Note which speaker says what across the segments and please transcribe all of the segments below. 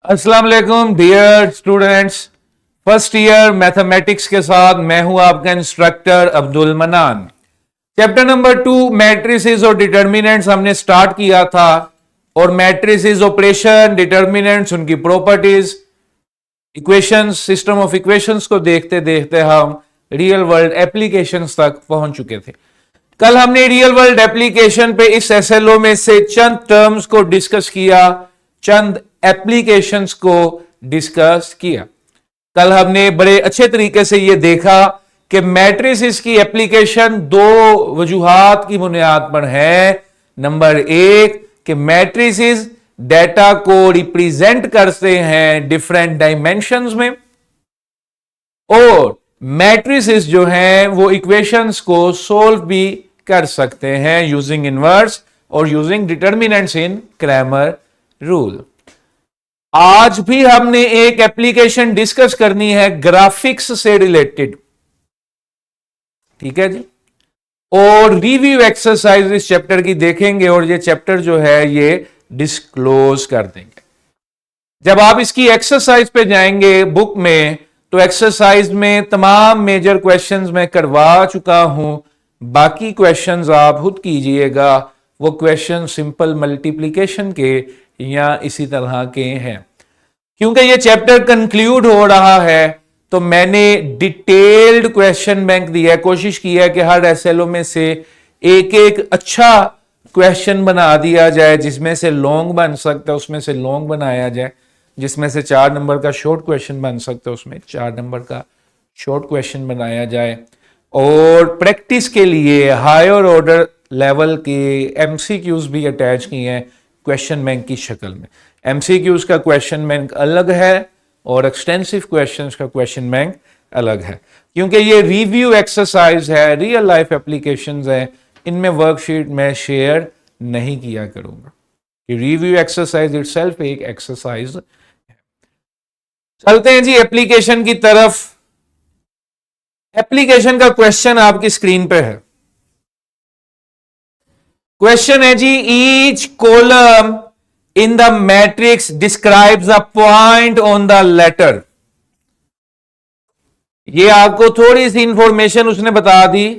Speaker 1: अस्सलाम वालेकुम dear students. First year mathematics के साथ मैं हूं आपका instructor Abdul Manan. Chapter number 2 matrices और डिटर्मिनेंट्स हमने स्टार्ट किया था और मैट्रिसेस ऑपरेशन, डिटर्मिनेंट्स, उनकी properties, equations, system of equations को देखते देखते हम रियल वर्ल्ड एप्लीकेशंस तक पहुंच चुके थे। कल हमने रियल वर्ल्ड एप्लीकेशन पे इस एसएलओ में से चंद टर्म्स को डिस्कस किया, चंद एप्लीकेशंस को डिस्कस किया। कल हमने बड़े अच्छे तरीके से यह देखा कि मैट्रिसेस की एप्लीकेशन दो वजूहात की बुनियाद पर है। नंबर एक कि मैट्रिसेस डेटा को रिप्रेजेंट करते हैं डिफरेंट डायमेंशंस में, और मैट्रिसेस जो हैं वो इक्वेशंस को सोल्व भी कर सकते हैं यूजिंग इनवर्स और यूजिंग डिटर्मिनेंट्स इन क्रैमर रूल। आज भी हमने एक एप्लीकेशन डिस्कस करनी है ग्राफिक्स से रिलेटेड, ठीक है जी, और रिव्यू एक्सरसाइज इस चैप्टर की देखेंगे और ये चैप्टर जो है ये डिस्क्लोज कर देंगे। जब आप इसकी एक्सरसाइज पे जाएंगे बुक में, तो एक्सरसाइज में तमाम मेजर क्वेश्चंस मैं करवा चुका हूं, बाकी क्वेश्चंस आप खुद कीजिएगा। वो क्वेश्चन सिंपल मल्टीप्लिकेशन के या इसी तरह के हैं। क्योंकि ये चैप्टर कंक्लूड हो रहा है तो मैंने डिटेल्ड क्वेश्चन बैंक दिया, कोशिश की है कि हर एसएलओ में से एक एक अच्छा क्वेश्चन बना दिया जाए, जिसमें से लॉन्ग बन सकता है उसमें से लॉन्ग बनाया जाए, जिसमें से 4 नंबर का शॉर्ट क्वेश्चन बन सकता है उसमें 4 नंबर का शॉर्ट क्वेश्चन बनाया जाए। और प्रैक्टिस के लिए हायर ऑर्डर लेवल के एमसीक्यूज भी अटैच किए हैं क्वेश्चन बैंक की शक्ल में। एमसीक्यूज का क्वेश्चन बैंक अलग है और एक्सटेंसिव क्वेश्चंस का क्वेश्चन बैंक अलग है, क्योंकि ये रिव्यू एक्सरसाइज है, रियल लाइफ एप्लीकेशंस है, इनमें वर्कशीट में शेयर नहीं किया करूंगा। रिव्यू एक्सरसाइज इटसेल्फ एक एक्सरसाइज है। चलते हैं जी एप्लीकेशन की तरफ। एप्लीकेशन का क्वेश्चन आपकी स्क्रीन पे है। क्वेश्चन है जी, each column in the matrix describes a point on the letter. ये आपको थोड़ी सी इंफॉर्मेशन उसने बता दी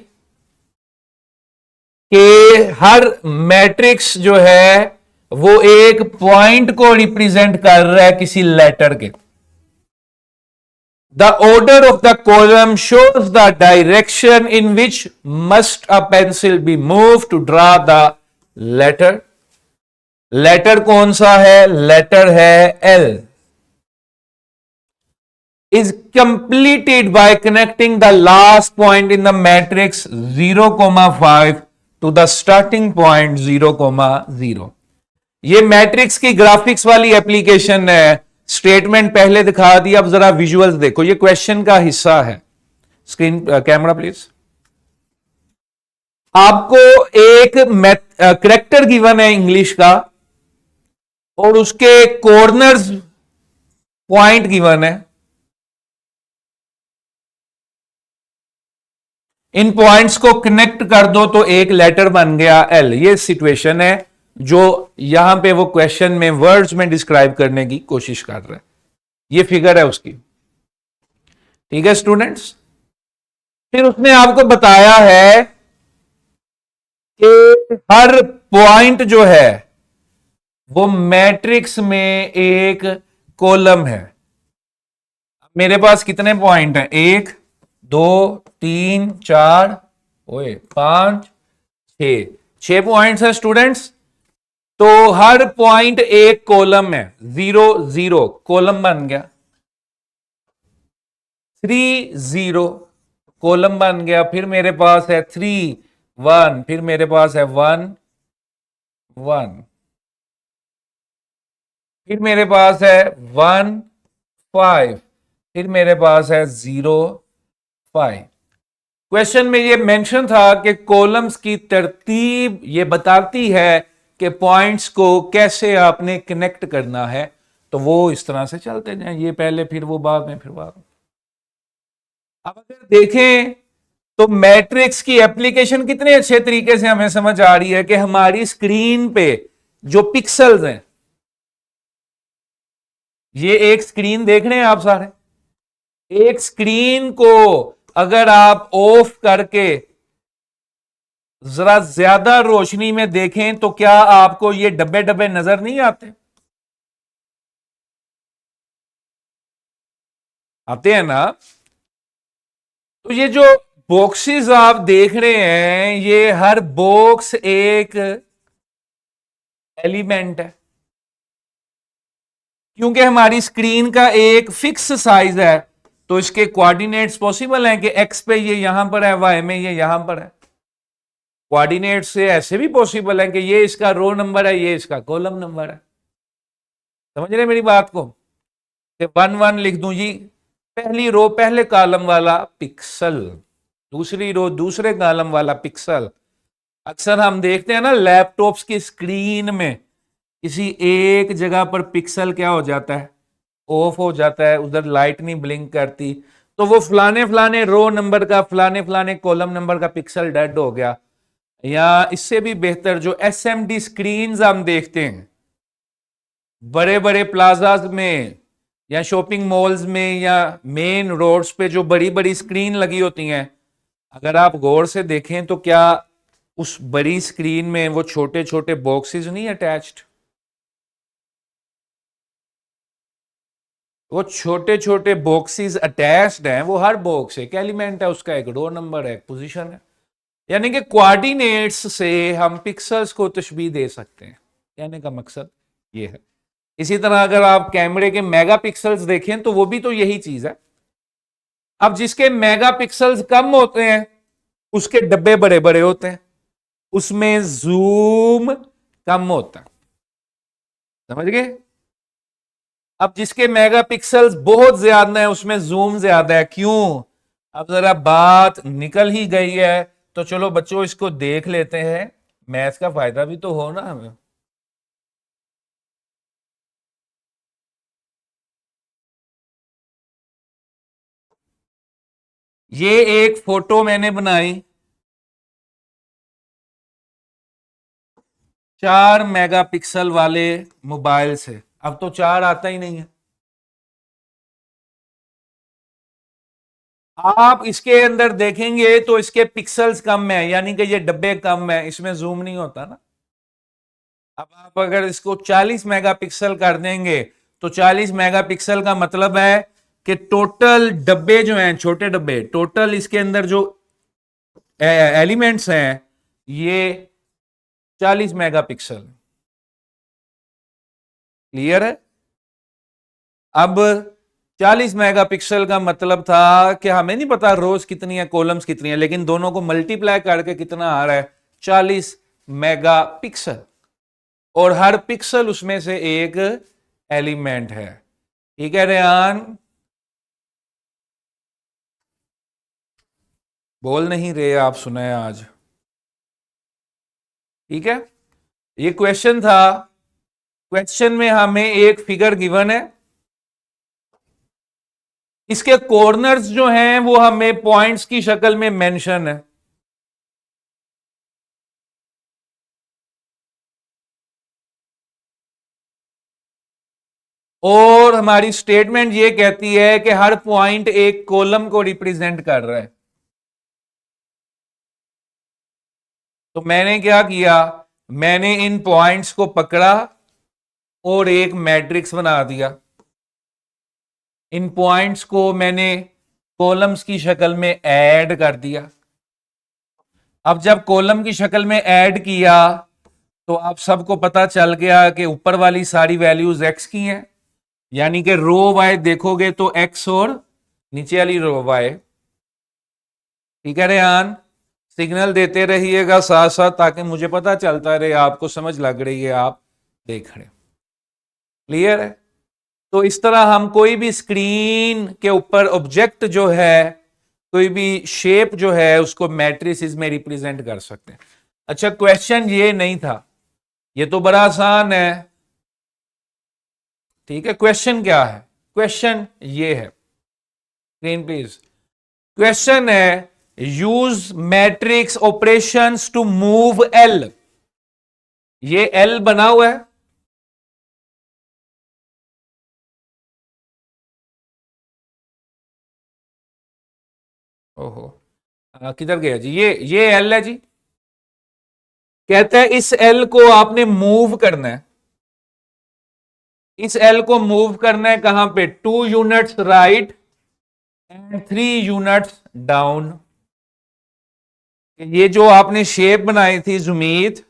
Speaker 1: कि हर मैट्रिक्स जो है वो एक पॉइंट को रिप्रेजेंट कर रहा है किसी लेटर के। The order of the column shows the direction in which must a pencil be moved to draw the letter. Letter कौन सा है? लेटर है L. Is completed by connecting the last point in the matrix 0,5 to the starting point 0,0. ये matrix की graphics वाली application है। Statement पहले दिखा दी, अब जरा विजुअल्स देखो, ये क्वेश्चन का हिस्सा है। Screen camera please. आपको एक करेक्टर गिवन है इंग्लिश का और उसके कॉर्नर्स पॉइंट गिवन है। इन पॉइंट्स को कनेक्ट कर दो तो एक लेटर बन गया एल। ये सिचुएशन है जो यहां पे वो क्वेश्चन में वर्ड्स में डिस्क्राइब करने की कोशिश कर रहा है। ये फिगर है उसकी, ठीक है स्टूडेंट्स। फिर उसने आपको बताया है कि हर पॉइंट जो है वो मैट्रिक्स में एक कॉलम है। मेरे पास कितने पॉइंट हैं? 1 2 3 4 5 6 पॉइंट्स हैं स्टूडेंट्स। तो हर पॉइंट एक कॉलम है, 0 0 कॉलम बन गया, 3 0 कॉलम बन गया। फिर मेरे पास है 3 1, फिर मेरे पास है 1 1, फिर मेरे पास है 1 5, फिर मेरे पास है 0 5। क्वेश्चन में ये मेंशन था कि कॉलम्स की तरतीब ये बताती है कि पॉइंट्स को कैसे आपने कनेक्ट करना है, तो वो इस तरह से चलते जाएं, ये पहले फिर वो बाद में फिर बाद में। अब अगर देखें तो मैट्रिक्स की एप्लीकेशन कितने अच्छे तरीके से हमें समझ आ रही है कि हमारी स्क्रीन पे जो पिक्सल्स हैं ये एक स्क्रीन देख रहे हैं आप सारे, एक स्क्रीन को अगर आप ऑफ करके जरा ज्यादा रोशनी में देखें तो क्या आपको ये डब्बे डब्बे नजर नहीं आते? आते हैं ना? तो ये जो बॉक्सेस आप देख रहे हैं, ये हर बॉक्स एक एलिमेंट है, क्योंकि हमारी स्क्रीन का एक फिक्स साइज है, तो इसके कोऑर्डिनेट्स पॉसिबल हैं कि एक्स पे ये यहां पर है, वाई में ये यहां पर है। कोऑर्डिनेट से ऐसे भी पॉसिबल है कि ये इसका रो नंबर है, ये इसका कॉलम नंबर है। समझ रहे मेरी बात को? कि 1 1 लिख दूं जी, पहली रो पहले कॉलम वाला पिक्सल, दूसरी रो दूसरे कॉलम वाला पिक्सल। अक्सर हम देखते हैं ना लैपटॉप्स की स्क्रीन में किसी एक जगह पर पिक्सल क्या हो जाता है, ऑफ हो जाता है, उधर लाइट नहीं ब्लिंक करती, तो वो फलाने फलाने रो नंबर का, फलाने फलाने कॉलम नंबर का पिक्सल डेड हो गया। या इससे भी बेहतर जो एसएमडी स्क्रीन्स हम देखते हैं बड़े बड़े प्लाजाज में या शॉपिंग मॉल्स में या मेन रोड्स पे, जो बड़ी बड़ी स्क्रीन लगी होती हैं, अगर आप गौर से देखें तो क्या उस बड़ी स्क्रीन में वो छोटे छोटे बॉक्सेस नहीं अटैच्ड? वो छोटे छोटे बॉक्सेस अटैच्ड हैं, वो हर बॉक्स एक एलिमेंट है, उसका एक रो नंबर है, एक पोजीशन है। यानी कि कोऑर्डिनेट्स से हम पिक्सल्स को तशबीह दे सकते हैं, कहने का मकसद ये है। इसी तरह अगर आप कैमरे के मेगापिक्सल्स देखें तो वो भी तो यही चीज है। अब जिसके मेगापिक्सल्स कम होते हैं उसके डब्बे बड़े बड़े होते हैं, उसमें जूम कम होता है। समझ गए? अब जिसके मेगापिक्सल्स बहुत ज्यादा है उसमें जूम ज्यादा है। क्यों? अब जरा बात निकल ही गई है तो चलो बच्चों इसको देख लेते हैं, मैथ्स का फायदा भी तो हो ना हमें। ये एक फोटो मैंने बनाई 4 मेगापिक्सल वाले मोबाइल से। अब तो 4 आता ही नहीं है। आप इसके अंदर देखेंगे तो इसके पिक्सल्स कम है, यानी कि ये डब्बे कम है, इसमें जूम नहीं होता ना। अब आप अगर इसको 40 मेगापिक्सल कर देंगे तो 40 मेगापिक्सल का मतलब है कि टोटल डब्बे जो हैं, छोटे डब्बे, टोटल इसके अंदर जो एलिमेंट्स हैं ये 40 मेगापिक्सल। क्लियर है? अब 40 मेगापिक्सल का मतलब था कि हमें नहीं पता रोज कितनी है, कॉलम्स कितनी है, लेकिन दोनों को मल्टीप्लाई करके कितना आ रहा है, 40 मेगापिक्सल। और हर पिक्सल उसमें से एक एलिमेंट है। ठीक है रेहान? बोल नहीं रहे आप, सुने आज? ठीक है, ये क्वेश्चन था। क्वेश्चन में हमें एक फिगर गिवन है, इसके कॉर्नर्स जो हैं वो हमें पॉइंट्स की शक्ल में मेंशन है। और हमारी स्टेटमेंट ये कहती है कि हर पॉइंट एक कॉलम को रिप्रेजेंट कर रहा है। तो मैंने क्या किया, मैंने इन पॉइंट्स को पकड़ा और एक मैट्रिक्स बना दिया। इन पॉइंट्स को मैंने कॉलम्स की शक्ल में ऐड कर दिया। अब जब कॉलम की शक्ल में ऐड किया तो आप सबको पता चल गया कि ऊपर वाली सारी वैल्यूज एक्स की हैं, यानी कि रो वाई देखोगे तो एक्स और नीचे वाली रो वाई। ठीक है रेहान? सिग्नल देते रहिएगा साथ साथ ताकि मुझे पता चलता रहे आपको समझ लग रही है, आप देख रहे। क्लियर है? तो इस तरह हम कोई भी स्क्रीन के ऊपर ऑब्जेक्ट जो है, कोई भी शेप जो है, उसको मैट्रिसेस में रिप्रेजेंट कर सकते हैं। अच्छा, क्वेश्चन ये नहीं था, ये तो बड़ा आसान है। ठीक है, क्वेश्चन क्या है? क्वेश्चन ये है, स्क्रीन प्लीज। क्वेश्चन है use matrix operations to move L. ये एल बना हुआ है, ओहो, किधर गया जी? ये एल है जी। कहता है इस एल को आपने मूव करना है, इस एल को मूव करना है कहां पे? 2 units right and 3 units down. ये जो आपने शेप बनाई थी जुमीत,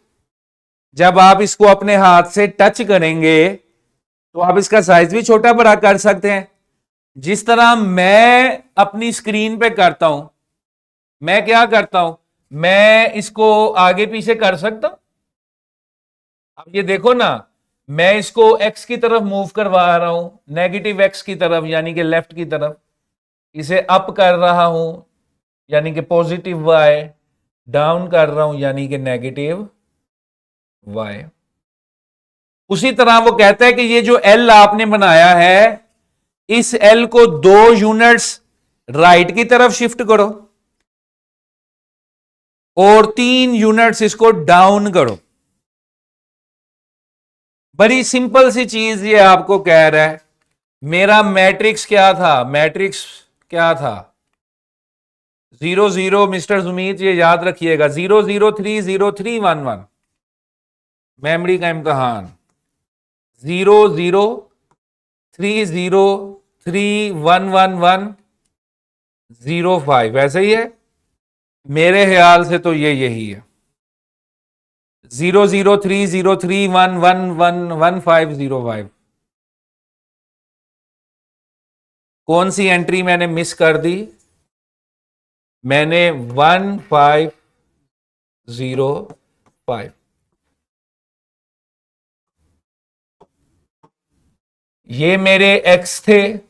Speaker 1: जब आप इसको अपने हाथ से टच करेंगे तो आप इसका साइज भी छोटा बड़ा कर सकते हैं, जिस तरह मैं अपनी स्क्रीन पे करता हूं। मैं क्या करता हूं, मैं इसको आगे पीछे कर सकता हूं। अब ये देखो ना, मैं इसको एक्स की तरफ मूव करवा रहा हूं, नेगेटिव एक्स की तरफ यानी कि लेफ्ट की तरफ, इसे अप कर रहा हूं यानी कि पॉजिटिव वाई, डाउन कर रहा हूं यानी कि नेगेटिव वाई। उसी तरह वो कहता है कि ये जो एल आपने बनाया है, इस एल को 2 यूनिट्स राइट की तरफ शिफ्ट करो और 3 यूनिट्स इसको डाउन करो। बड़ी सिंपल सी चीज ये आपको कह रहा है। मेरा मैट्रिक्स क्या था? मैट्रिक्स क्या था? 0 0, मिस्टर सुमीत ये याद रखिएगा, 0 0 3 0 3 1 1, मेमोरी का इम्तहान। 0 0 3 0 3 1 1 1 0 5, ऐसे ही है मेरे ख्याल से, तो ये यही है। 0 0 3 0 3 1 1 1 1 5 0 5। कौन सी एंट्री मैंने मिस कर दी? मैंने 1505। ये मेरे एक्स थे,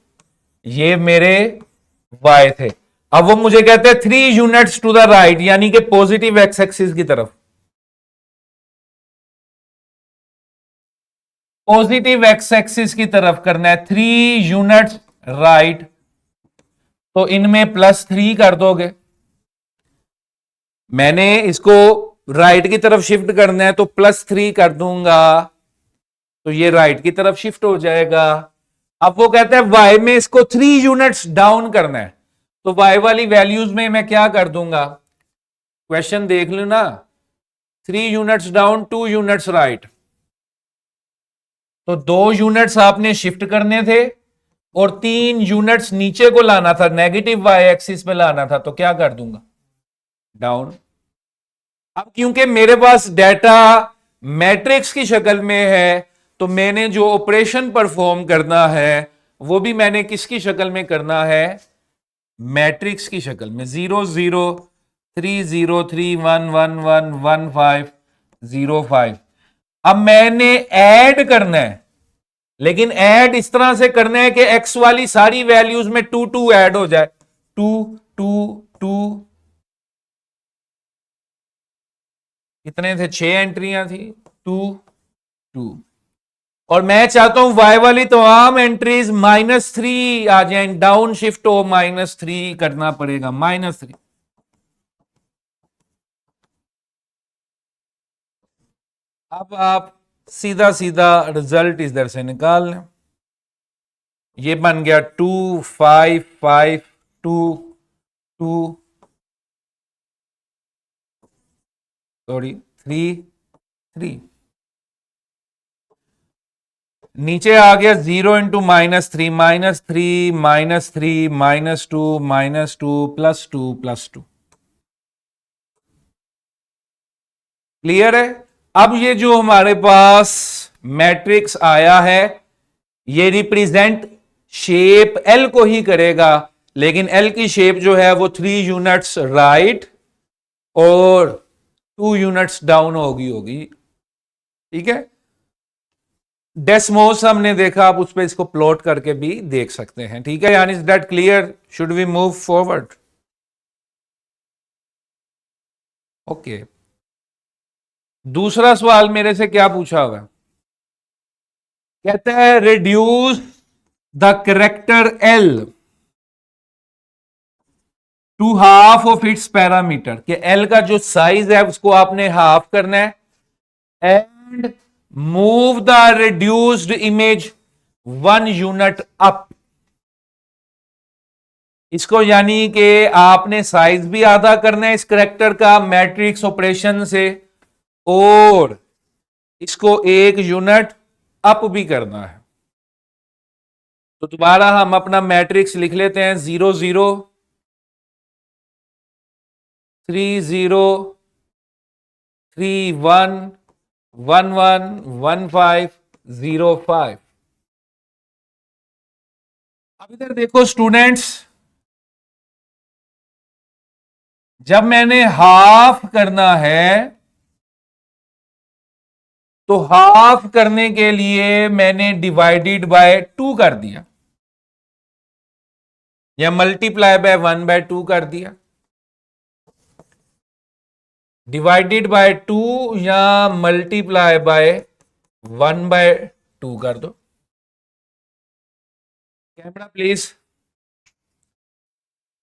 Speaker 1: ये मेरे वाई थे। अब वो मुझे कहते हैं 3 यूनिट्स टू द राइट, यानी कि पॉजिटिव एक्स एक्सिस की तरफ, पॉजिटिव एक्स एक्सिस की तरफ करना है 3 यूनिट्स राइट, तो इनमें +3 कर दोगे। मैंने इसको राइट की तरफ शिफ्ट करना है तो +3 कर दूंगा, तो ये राइट की तरफ शिफ्ट हो जाएगा। अब वो कहता है वाई में इसको 3 यूनिट्स डाउन करना है, तो वाई वाली वैल्यूज में मैं क्या कर दूंगा? क्वेश्चन देख लो ना, 3 यूनिट्स डाउन 2 यूनिट्स राइट, तो 2 यूनिट्स आपने शिफ्ट करने थे और 3 यूनिट्स नीचे को लाना था, नेगेटिव वाई एक्सिस पे लाना था, तो क्या कर दूंगा? डाउन। अब क्योंकि मेरे पास डाटा मैट्रिक्स की शक्ल में है, तो मैंने जो ऑपरेशन परफॉर्म करना है वो भी मैंने किसकी शक्ल में करना है? मैट्रिक्स की शक्ल में। 0 0 3 0 3 1 1 1 1 5 0 5। अब मैंने ऐड करना है, लेकिन ऐड इस तरह से करना है कि एक्स वाली सारी वैल्यूज में 2 2 ऐड हो जाए। 2 2 2, कितने थे? 6 एंट्रियां थी। 2 2, और मैं चाहता हूं वाई वाली तमाम एंट्रीज -3 आ जाए, डाउन शिफ्ट हो, -3 करना पड़ेगा, -3। अब आप सीधा सीधा रिजल्ट इधर से निकाल लें। ये बन गया 2 5 5 2 2, सॉरी 3 3, नीचे आ गया 0 इंटू -3, -3 -3 -2 -2 +2 +2। क्लियर है? अब ये जो हमारे पास मैट्रिक्स आया है, ये रिप्रेजेंट शेप एल को ही करेगा, लेकिन एल की शेप जो है वो 3 यूनिट्स राइट और 2 यूनिट्स डाउन होगी। ठीक है, डेस्मोस हमने देखा, आप उस पर इसको प्लॉट करके भी देख सकते हैं। ठीक है, यानी is that clear? Should we move forward? Okay, दूसरा सवाल मेरे से क्या पूछा हुआ है? कहता है reduce the character L two half of its parameter, कि एल का जो साइज है उसको आपने हाफ करना है, and move the reduced image 1 unit up. इसको यानी कि आपने साइज भी आधा करना है इस करेक्टर का मैट्रिक्स ऑपरेशन से, और इसको एक यूनिट अप भी करना है। तो दोबारा हम अपना मैट्रिक्स लिख लेते हैं, 0 0 3 0 3 1 1 1 1 5 0 5। अब इधर देखो स्टूडेंट्स, जब मैंने हाफ करना है तो हाफ करने के लिए मैंने डिवाइडेड बाय 2 कर दिया या मल्टीप्लाई बाय 1/2 कर दिया। डिवाइडेड बाय 2 या मल्टीप्लाई बाय 1/2 कर दो। Camera please.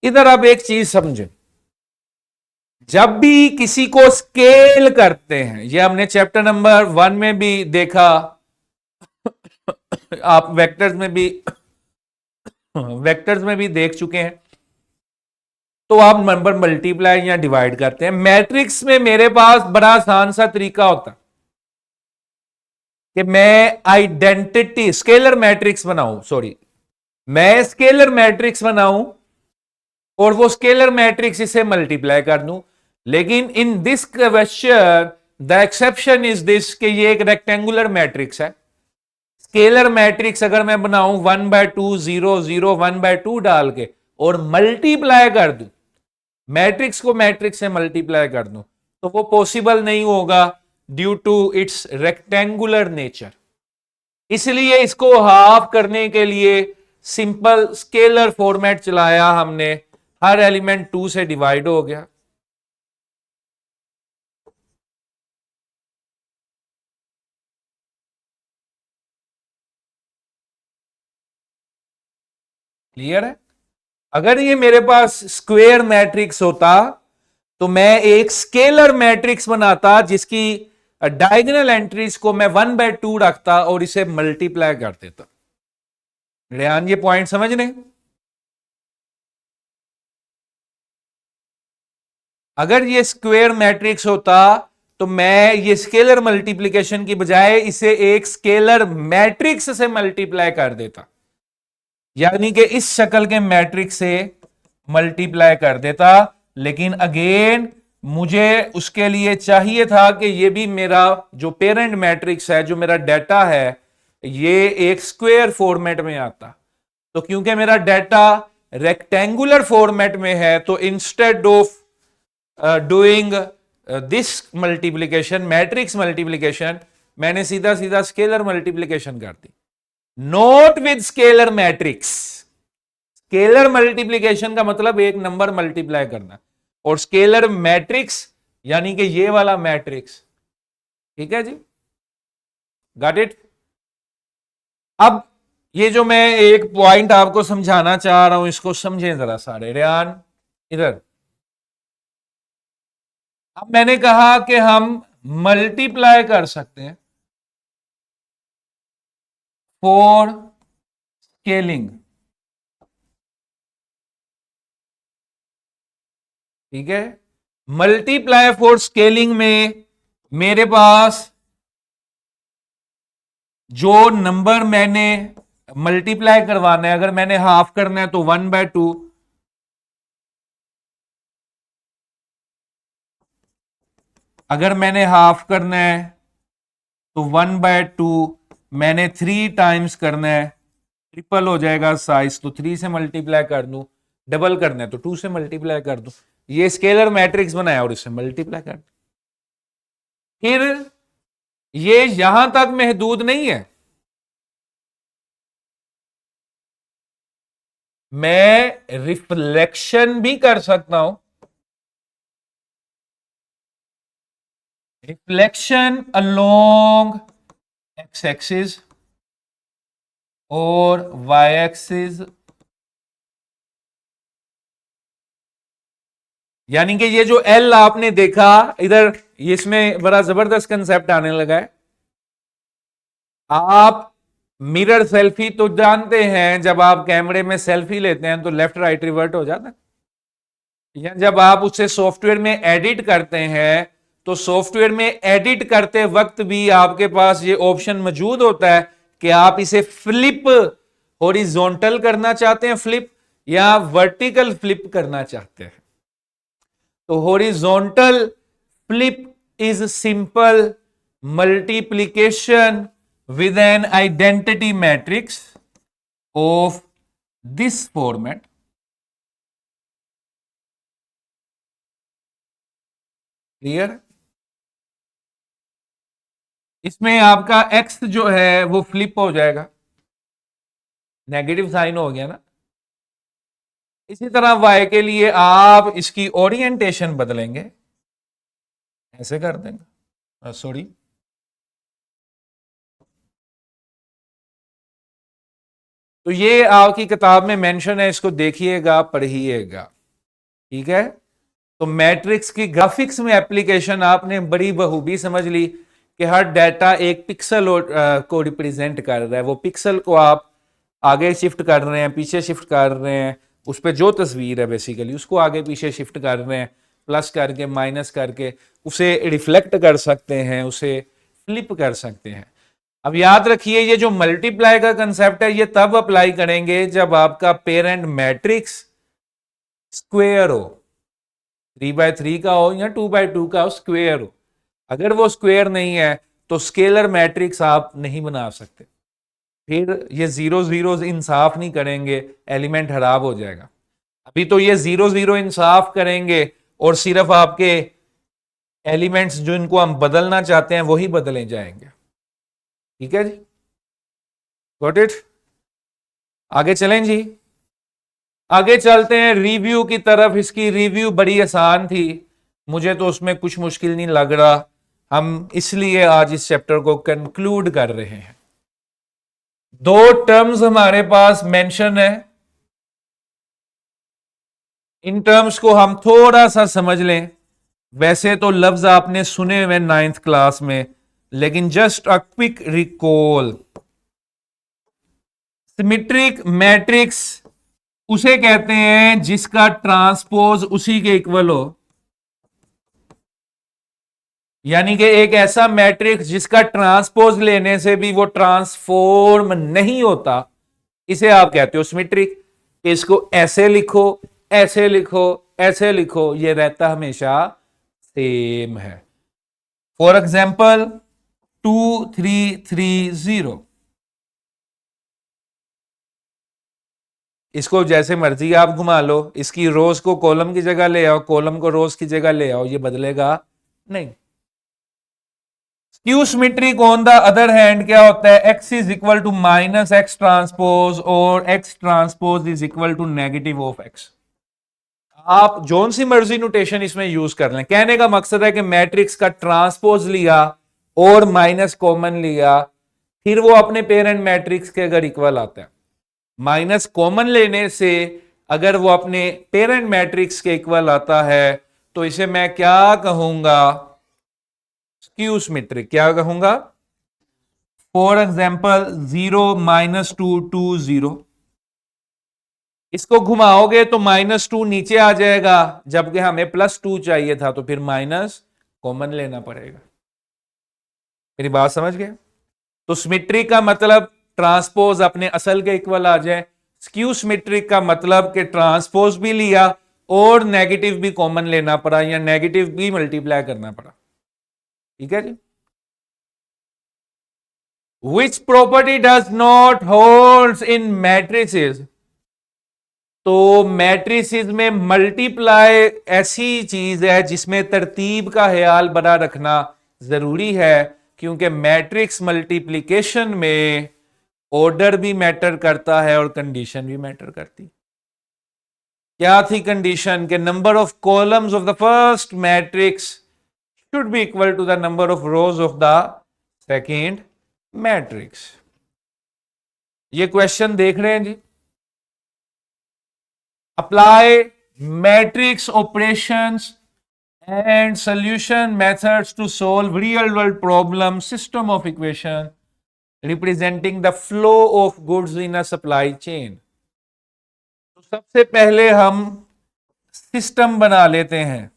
Speaker 1: इधर आप एक चीज समझें, जब भी किसी को स्केल करते हैं, ये हमने चैप्टर नंबर 1 में भी देखा, आप वेक्टर्स में भी देख चुके हैं। तो आप नंबर मल्टीप्लाई या डिवाइड करते हैं। मैट्रिक्स में मेरे पास बड़ा आसान सा तरीका होता कि मैं आइडेंटिटी स्केलर मैट्रिक्स बनाऊं, मैं स्केलर मैट्रिक्स बनाऊं और वो स्केलर मैट्रिक्स इसे मल्टीप्लाई कर दूं। लेकिन in this question the exception is this कि ये एक रेक्टेंगुलर मैट्रिक्स है। स्केलर मैट्रिक्स अगर मैं बनाऊं 1/2 0 0 1/2 डाल के और मल्टीप्लाई कर दूं, मैट्रिक्स को मैट्रिक्स से मल्टीप्लाई कर दूं, तो वो पॉसिबल नहीं होगा due to its rectangular nature. इसलिए इसको हाफ करने के लिए सिंपल स्केलर फॉर्मेट चलाया हमने, हर एलिमेंट 2 से डिवाइड हो गया। क्लियर है? अगर ये मेरे पास स्क्वेयर मैट्रिक्स होता तो मैं एक स्केलर मैट्रिक्स बनाता जिसकी डायगोनल एंट्रीज को मैं 1/2 रखता और इसे मल्टीप्लाई कर देता। रेहान ये पॉइंट समझ रहे? अगर ये स्क्वेयर मैट्रिक्स होता तो मैं ये स्केलर मल्टीप्लिकेशन की बजाय इसे एक स्केलर मैट्रिक्स से मल्टीप्लाई कर देता, यानी कि इस शक्ल के मैट्रिक्स से मल्टीप्लाई कर देता। लेकिन अगेन मुझे उसके लिए चाहिए था कि ये भी मेरा जो पेरेंट मैट्रिक्स है, जो मेरा डेटा है, ये एक स्क्वायर फॉर्मेट में आता। तो क्योंकि मेरा डेटा रेक्टेंगुलर फॉर्मेट में है, तो instead of doing this multiplication, matrix multiplication, मैंने सीधा सीधा स्केलर मल्टीप्लिकेशन कर दी। Note with scalar matrix. Scalar multiplication का मतलब एक नंबर मल्टीप्लाई करना, और स्केलर मैट्रिक्स यानी कि ये वाला मैट्रिक्स। ठीक है जी, गॉट इट? अब ये जो मैं एक पॉइंट आपको समझाना चाह रहा हूं, इसको समझें जरा सारे। रेहान इधर। अब मैंने कहा कि हम मल्टीप्लाई कर सकते हैं फॉर स्केलिंग। ठीक है, मल्टीप्लाई फॉर स्केलिंग में मेरे पास जो नंबर मैंने मल्टीप्लाई करवाना है, अगर मैंने हाफ करना है तो 1/2, अगर मैंने हाफ करना है तो 1/2, मैंने 3 टाइम्स करना है, ट्रिपल हो जाएगा साइज, तो 3 से मल्टीप्लाई कर दूं, डबल करना है तो 2 से मल्टीप्लाई कर दूं। ये स्केलर मैट्रिक्स बनाया और इसे मल्टीप्लाई कर। फिर ये यहां तक महदूद नहीं है, मैं रिफ्लेक्शन भी कर सकता हूं। रिफ्लेक्शन अलोंग एक्स एक्सिस और वाई एक्सिस, यानी कि ये जो एल आपने देखा इधर, इसमें बड़ा जबरदस्त कंसेप्ट आने लगा है। आप मिरर सेल्फी तो जानते हैं, जब आप कैमरे में सेल्फी लेते हैं तो लेफ्ट राइट रिवर्ट हो जाता है, या जब आप उसे सॉफ्टवेयर में एडिट करते हैं तो सॉफ्टवेयर में एडिट करते वक्त भी आपके पास ये ऑप्शन मौजूद होता है कि आप इसे फ्लिप हॉरिजॉन्टल करना चाहते हैं, फ्लिप, या वर्टिकल फ्लिप करना चाहते हैं। तो horizontal flip is simple multiplication with an identity matrix of this format. Clear? इसमें आपका x जो है वो फ्लिप हो जाएगा, नेगेटिव साइन हो गया ना। इसी तरह y के लिए आप इसकी ओरिएंटेशन बदलेंगे, ऐसे कर देंगे, सॉरी, तो ये आपकी किताब में मेंशन है, इसको देखिएगा, पढ़िएगा, ठीक है। तो मैट्रिक्स की ग्राफिक्स में एप्लीकेशन आपने बड़ी बखूबी समझ ली कि हर डाटा एक पिक्सल को रिप्रेजेंट कर रहा है, वो पिक्सल को आप आगे शिफ्ट कर रहे हैं, पीछे शिफ्ट कर रहे हैं, उस पर जो तस्वीर है बेसिकली उसको आगे पीछे शिफ्ट कर रहे हैं, प्लस करके माइनस करके उसे रिफ्लेक्ट कर सकते हैं, उसे फ्लिप कर सकते हैं। अब याद रखिए ये जो मल्टीप्लाई का कंसेप्ट है ये तब अप्लाई करेंगे जब आपका पेरेंट मैट्रिक्स स्क्वेयर हो, 3/3 का हो या 2/2 का हो, स्क्वेयर हो। अगर वो स्क्वेयर नहीं है तो स्केलर मैट्रिक्स आप नहीं बना सकते, फिर ये जीरो जीरो इंसाफ नहीं करेंगे, एलिमेंट खराब हो जाएगा। अभी तो ये जीरो जीरो इंसाफ करेंगे और सिर्फ आपके एलिमेंट्स जो इनको हम बदलना चाहते हैं वही बदले जाएंगे, ठीक है जी, गॉट इट। आगे चलें जी, आगे चलते हैं रिव्यू की तरफ। इसकी रिव्यू बड़ी आसान थी, मुझे तो उसमें कुछ मुश्किल नहीं लग रहा, हम इसलिए आज इस चैप्टर को कंक्लूड कर रहे हैं। दो टर्म्स हमारे पास मेंशन है, इन टर्म्स को हम थोड़ा सा समझ लें। वैसे तो लफ्ज आपने सुने हुए 9th क्लास में, लेकिन just a quick recall. Symmetric matrix उसे कहते हैं जिसका ट्रांसपोज उसी के इक्वल हो, यानी कि एक ऐसा मैट्रिक्स जिसका ट्रांसपोज लेने से भी वो ट्रांसफॉर्म नहीं होता, इसे आप कहते हो सिमेट्रिक। इसको ऐसे लिखो, ऐसे लिखो, ऐसे लिखो, ये रहता हमेशा सेम है। फॉर एग्जाम्पल 2 3 3 0, इसको जैसे मर्जी आप घुमा लो, इसकी रोज को कॉलम की जगह ले आओ, कॉलम को रोज की जगह ले आओ, ये बदलेगा नहीं। Skew symmetric on the other hand क्या होता है, x is equal to minus X transpose और x transpose is equal to negative of x। आप जोन सी मर्जी नोटेशन इसमें यूज कर लें, कहने का मकसद है कि मैट्रिक्स का ट्रांसपोज लिया और माइनस कॉमन लिया, फिर वो अपने पेरेंट मैट्रिक्स के अगर इक्वल आता है। माइनस कॉमन लेने से अगर वो अपने पेरेंट मैट्रिक्स के इक्वल आता है तो इसे मैं क्या कहूंगा, स्क्यू सिमेट्रिक। क्या कहूंगा, फॉर एग्जाम्पल 0 - 2 2 0, इसको घुमाओगे तो -2 नीचे आ जाएगा, जबकि हमें +2 चाहिए था, तो फिर माइनस कॉमन लेना पड़ेगा। मेरी बात समझ गए? तो सिमेट्रिक का मतलब ट्रांसपोज अपने असल के इक्वल आ जाए, स्क्यू सिमेट्रिक का मतलब कि ट्रांसपोज भी लिया और नेगेटिव भी कॉमन लेना पड़ा या नेगेटिव भी मल्टीप्लाई करना पड़ा, ठीक है जी। Which property does not holds in matrices, तो मैट्रिसेस में मल्टीप्लाई ऐसी चीज है जिसमें तरतीब का ख्याल बना रखना जरूरी है, क्योंकि मैट्रिक्स मल्टीप्लिकेशन में ऑर्डर भी मैटर करता है और कंडीशन भी मैटर करती। क्या थी कंडीशन, के number of columns of the first matrix should be equal to the number of rows of the second matrix. ये क्वेश्चन देख रहे हैं जी। Apply matrix operations and solution methods to solve real world problem system of equation representing the flow of goods in a supply chain. तो सबसे पहले हम system बना लेते हैं।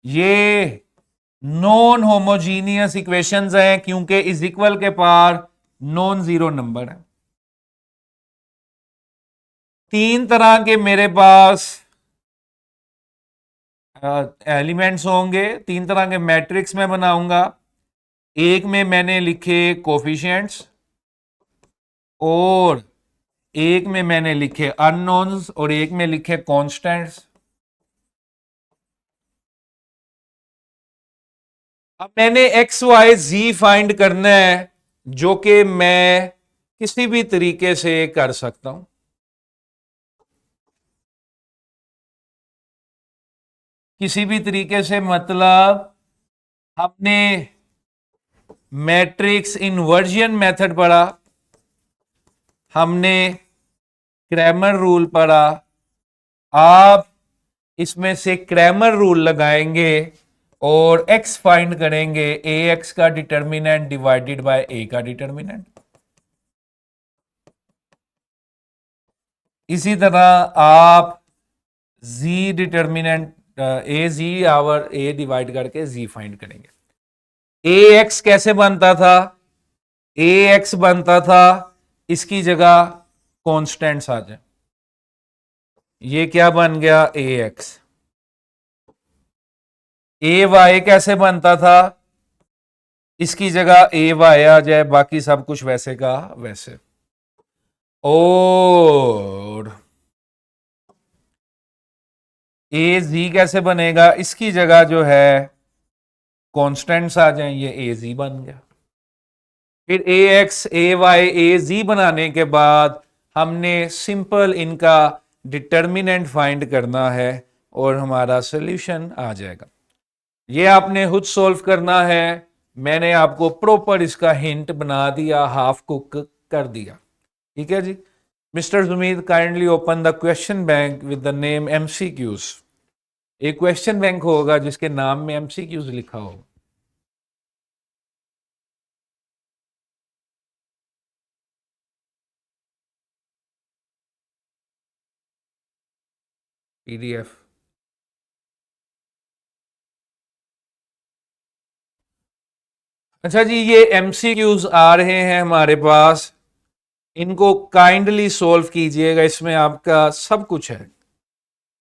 Speaker 1: ये नॉन होमोजीनियस इक्वेशंस हैं क्योंकि इज इक्वल के पार नॉन जीरो नंबर है। तीन तरह के मेरे पास एलिमेंट्स होंगे, तीन तरह के मैट्रिक्स में बनाऊंगा। एक में मैंने लिखे कोफिशिएंट्स और एक में मैंने लिखे अननोन्स और एक में लिखे कांस्टेंट्स। अब मैंने एक्स वाई जी फाइंड करना है जो कि मैं किसी भी तरीके से कर सकता हूं। किसी भी तरीके से मतलब हमने मैट्रिक्स इन्वर्जन मेथड पढ़ा, हमने क्रैमर रूल पढ़ा। आप इसमें से क्रैमर रूल लगाएंगे और x फाइंड करेंगे, ए एक्स का डिटर्मिनेंट डिवाइडेड बाय ए का डिटर्मिनेंट। इसी तरह आप z determinant A z over A divide करके z फाइंड करेंगे। ए एक्स कैसे बनता था? ए एक्स बनता था, इसकी जगह कॉन्स्टेंट्स आ जाए, ये क्या बन गया ए एक्स। ए वाई कैसे बनता था? इसकी जगह ए वाई आ जाए, बाकी सब कुछ वैसे का वैसे। और ए जी कैसे बनेगा? इसकी जगह जो है कॉन्स्टेंट्स आ जाएं, ये ए जी बन गया। फिर ए एक्स ए वाई ए जी बनाने के बाद हमने सिंपल इनका डिटर्मिनेंट फाइंड करना है और हमारा सॉल्यूशन आ जाएगा। ये आपने खुद सॉल्व करना है। मैंने आपको प्रॉपर इसका हिंट बना दिया, हाफ कुक कर दिया। ठीक है जी। Mister Jumid kindly open the question bank with the name MCQs. एक क्वेश्चन बैंक होगा जिसके नाम में एमसीक्यूज लिखा होगा। पीडीएफ। अच्छा जी, ये एमसीक्यूज आ रहे हैं हमारे पास, इनको काइंडली सॉल्व कीजिएगा। इसमें आपका सब कुछ है,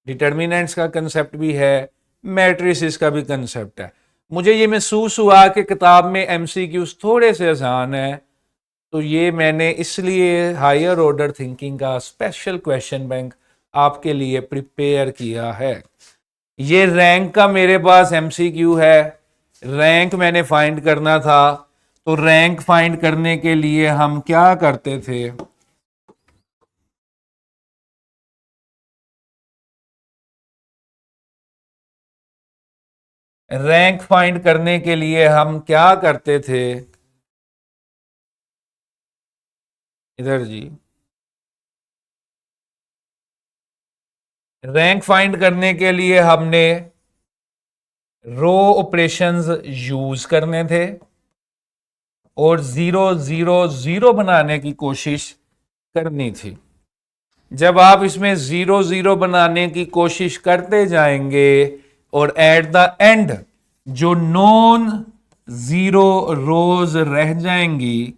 Speaker 1: डिटर्मिनेंट्स का कंसेप्ट भी है, मैट्रिसेस का भी कंसेप्ट है। मुझे ये महसूस हुआ कि किताब में एमसीक्यूज थोड़े से आसान है, तो ये मैंने इसलिए हायर ऑर्डर थिंकिंग का स्पेशल क्वेश्चन बैंक आपके लिए प्रिपेयर किया है। ये रैंक का मेरे पास एमसीक्यू है। रैंक मैंने फाइंड करना था, तो रैंक फाइंड करने के लिए हम क्या करते थे? रैंक फाइंड करने के लिए हम क्या करते थे? इधर जी, रैंक फाइंड करने के लिए हमने रो ऑपरेशंस यूज करने थे और 0 0 0 बनाने की कोशिश करनी थी। जब आप इसमें 0 0 बनाने की कोशिश करते जाएंगे और एट द एंड जो नॉन जीरो रोज रह जाएंगी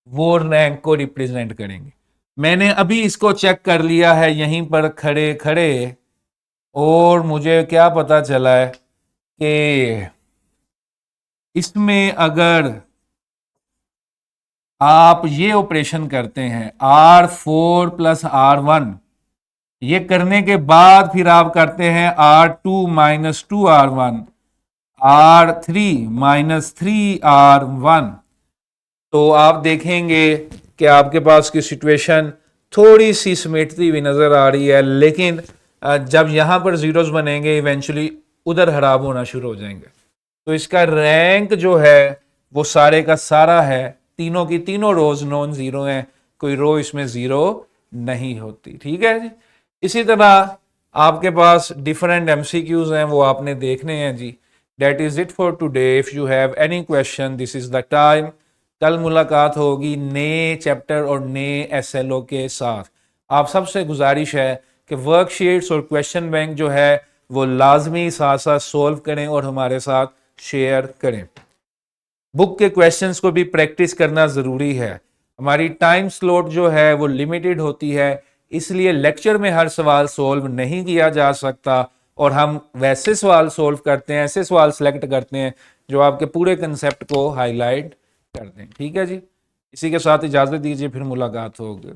Speaker 1: वो रैंक को रिप्रेजेंट करेंगे। मैंने अभी इसको चेक कर लिया है यहीं पर खड़े खड़े, और मुझे क्या पता चला है कि इसमें अगर आप ये ऑपरेशन करते हैं R4 प्लस R1, ये करने के बाद फिर आप करते हैं R2 minus 2R1, R3 minus 3R1, तो आप देखेंगे कि आपके पास की सिचुएशन थोड़ी सी समेटती हुई नजर आ रही है, लेकिन जब यहां पर जीरोस बनेंगे इवेंचुअली उधर खराब होना शुरू हो जाएंगे। तो इसका रैंक जो है वो सारे का सारा है, तीनों की तीनों रोज नॉन जीरो हैं, कोई रो इसमें जीरो नहीं होती। ठीक है जी। इसी तरह आपके पास डिफरेंट एमसीक्यूज हैं, वो आपने देखने हैं जी। That is it for today. If you have any question, this is the time. कल मुलाकात होगी नए चैप्टर और नए एसएलओ के साथ। आप सबसे गुजारिश है कि वर्कशीट्स और क्वेश्चन बैंक जो है वो लाजमी साथ साथ सोल्व करें और हमारे साथ शेयर करें। बुक के क्वेश्चंस को भी प्रैक्टिस करना ज़रूरी है। हमारी टाइम स्लॉट जो है वो लिमिटेड होती है, इसलिए लेक्चर में हर सवाल सोल्व नहीं किया जा सकता और हम वैसे सवाल सोल्व करते हैं, ऐसे सवाल सेलेक्ट करते हैं जो आपके पूरे कंसेप्ट को हाईलाइट कर दें। ठीक है जी, इसी के साथ इजाज़त दीजिए, फिर मुलाकात होगी।